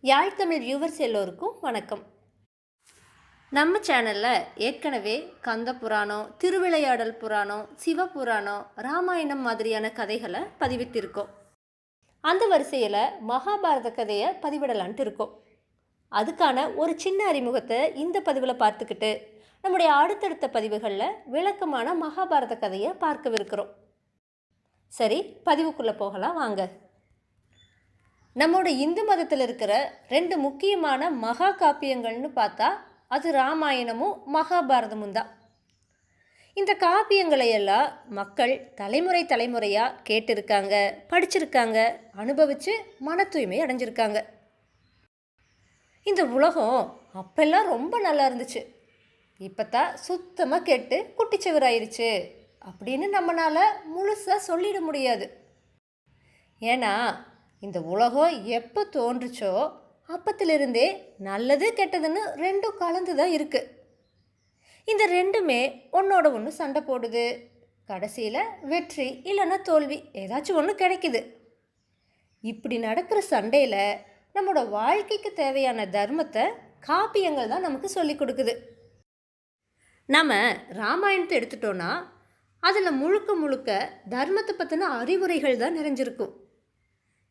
யாழ் Tamil viewers எல்லோருக்கும் வணக்கம். நம்ம சேனலில் ஏற்கனவே கந்த புராணம், திருவிளையாடல் புராணம், சிவபுராணம், ராமாயணம் மாதிரியான கதைகளை பதிவிட்டிருக்கோம். அந்த வரிசையில் மகாபாரத கதையை பதிவிடலான்ட்டு இருக்கோம். அதுக்கான ஒரு சின்ன அறிமுகத்தை இந்த பதிவில் பார்த்துக்கிட்டு நம்முடைய அடுத்தடுத்த பதிவுகளில் விளக்கமான மகாபாரத கதையை பார்க்கவிருக்கிறோம். சரி, பதிவுக்குள்ளே போகலாம் வாங்க. நம்மோட இந்து மதத்தில் இருக்கிற 2 முக்கியமான மகா காப்பியங்கள்னு பார்த்தா அது ராமாயணமும் மகாபாரதமும் தான். இந்த காப்பியங்களை எல்லாம் மக்கள் தலைமுறை தலைமுறையாக கேட்டிருக்காங்க, படிச்சிருக்காங்க, அனுபவித்து மன தூய்மை அடைஞ்சிருக்காங்க. இந்த உலகம் அப்பெல்லாம் ரொம்ப நல்லா இருந்துச்சு, இப்போ தான் சுத்தமாக கெட்டு குட்டிச்சவராயிருச்சு அப்படின்னு நம்மளால் முழுசாக சொல்லிட முடியாது. ஏன்னா இந்த உலகம் எப்போ தோன்றுச்சோ அப்பத்திலிருந்தே நல்லது கெட்டதுன்னு 2 கலந்து தான் இருக்குது. இந்த 2மே ஒன்றோட ஒன்று சண்டை போடுது. கடைசியில் வெற்றி இல்லைன்னா தோல்வி ஏதாச்சும் ஒன்று கிடைக்குது. இப்படி நடக்கிற சண்டையில் நம்மளோட வாழ்க்கைக்கு தேவையான தர்மத்தை காப்பியங்கள் தான் நமக்கு சொல்லி கொடுக்குது. நம்ம ராமாயணத்தை எடுத்துட்டோன்னா அதில் முழுக்க முழுக்க தர்மத்தை பற்றின அறிவுரைகள் தான் நிறைஞ்சிருக்கும்.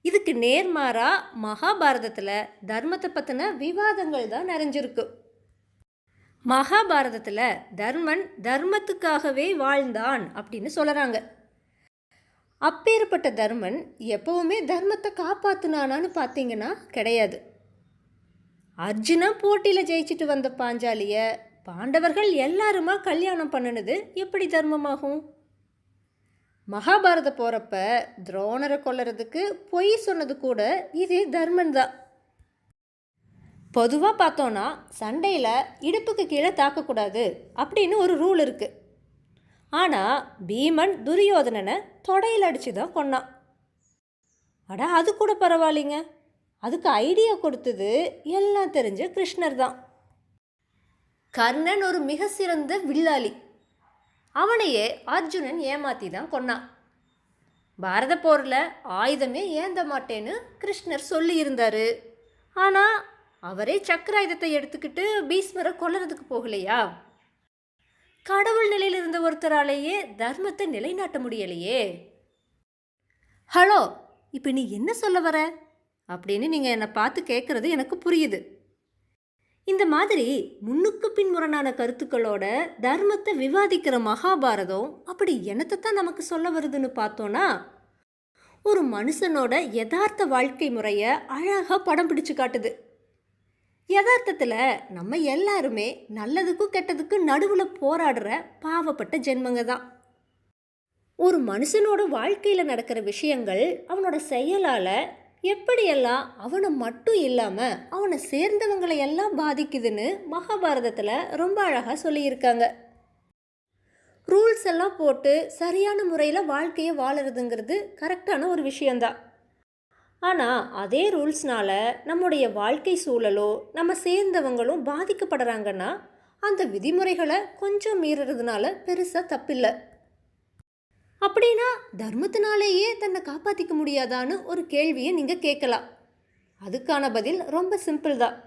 இதுக்கு நேர்மாறாக மகாபாரதத்தில் தர்மத்தை பற்றின விவாதங்கள் தான் நிறைஞ்சிருக்கு. மகாபாரதத்தில் தர்மன் தர்மத்துக்காகவே வாழ்ந்தான் அப்படின்னு சொல்கிறாங்க. அப்பேற்பட்ட தர்மன் எப்பவுமே தர்மத்தை காப்பாற்றினானான்னு பார்த்தீங்கன்னா கிடையாது. அர்ஜுனா போட்டியில் ஜெயிச்சுட்டு வந்த பாஞ்சாலியை பாண்டவர்கள் எல்லாருமா கல்யாணம் பண்ணினது எப்படி தர்மமாகும்? மகாபாரத போகிறப்ப துரோணரை கொல்றதுக்கு பொய் சொன்னது கூட இதே தர்மன் தான். பொதுவாக பார்த்தோன்னா சண்டையில் இடுப்புக்கு கீழே தாக்கக்கூடாது அப்படின்னு ஒரு ரூல் இருக்குது. ஆனால் பீமன் துரியோதனனை தொடையில் அடித்து தான் கொன்னான். அடா, அது கூட பரவாயில்லைங்க, அதுக்கு ஐடியா கொடுத்தது எல்லாம் தெரிஞ்ச கிருஷ்ணர் தான். கர்ணன் ஒரு மிக சிறந்த வில்லாளி. அவனையே அர்ஜுனன் ஏமாற்றி தான் கொன்னான். பாரத போரில் ஆயுதமே ஏந்த மாட்டேன்னு கிருஷ்ணர் சொல்லியிருந்தார். ஆனால் அவரே சக்கராயுதத்தை எடுத்துக்கிட்டு பீஷ்மரை கொல்றதுக்கு போகலையா? கடவுள் நிலையில் இருந்த ஒருத்தராலேயே தர்மத்தை நிலைநாட்ட முடியலையே. ஹலோ, இப்போ நீ என்ன சொல்ல வர அப்படின்னு நீங்கள் என்னை பார்த்து கேட்குறது எனக்கு புரியுது. இந்த மாதிரி முன்னுக்கு பின்முரணான கருத்துக்களோட தர்மத்தை விவாதிக்கிற மகாபாரதம் அப்படி என்னத்தை தான் நமக்கு சொல்ல வருதுன்னு பார்த்தோன்னா, ஒரு மனுஷனோட யதார்த்த வாழ்க்கை முறையை அழகாக படம் பிடிச்சு காட்டுது. யதார்த்தத்தில் நம்ம எல்லாருமே நல்லதுக்கும் கெட்டதுக்கும் நடுவில் போராடுற பாவப்பட்ட ஜென்மங்க தான். ஒரு மனுஷனோட வாழ்க்கையில் நடக்கிற விஷயங்கள் அவனோட செயலால் எப்படியெல்லாம் அவனை மட்டும் இல்லாமல் அவனை சேர்ந்தவங்களை எல்லாம் பாதிக்குதுன்னு மகாபாரதத்தில் ரொம்ப அழகாக சொல்லியிருக்காங்க. ரூல்ஸ் எல்லாம் போட்டு சரியான முறையில் வாழ்க்கையை வாழறதுங்கிறது கரெக்டான ஒரு விஷயந்தான். ஆனால் அதே ரூல்ஸ்னால் நம்முடைய வாழ்க்கை சூழலோ நம்ம சேர்ந்தவங்களும் பாதிக்கப்படுறாங்கன்னா அந்த விதிமுறைகளை கொஞ்சம் மீறதுனால பெருசாக தப்பில்லை. அப்படின்னா தர்மத்தினாலேயே தன்னை காப்பாற்றிக்க முடியாதான்னு ஒரு கேள்வியை நீங்கள் கேட்கலாம். அதுக்கான பதில் ரொம்ப சிம்பிள் தான்.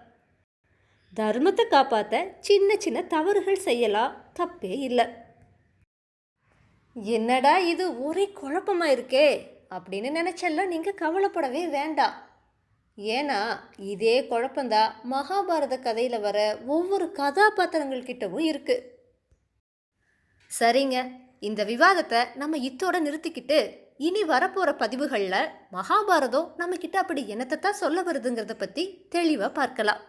தர்மத்தை காப்பாற்ற சின்ன சின்ன தவறுகள் செய்யலாம், தப்பே இல்லை. என்னடா இது ஒரே குழப்பமாக இருக்கே அப்படின்னு நினச்செல்லாம் நீங்கள் கவலைப்படவே வேண்டாம். ஏன்னா இதே குழப்பந்தான் மகாபாரத கதையில் வர ஒவ்வொரு கதாபாத்திரங்கள் கிட்டவும் இருக்குது. சரிங்க, இந்த விவாதத்தை நம்ம இத்தோட நிறுத்திக்கிட்டு இனி வரப்போகிற பதிவுகளில் மகாபாரதம் நம்மக்கிட்ட அப்படி என்னத்தை தான் சொல்ல வருதுங்கிறத பற்றி தெளிவாக பார்க்கலாம்.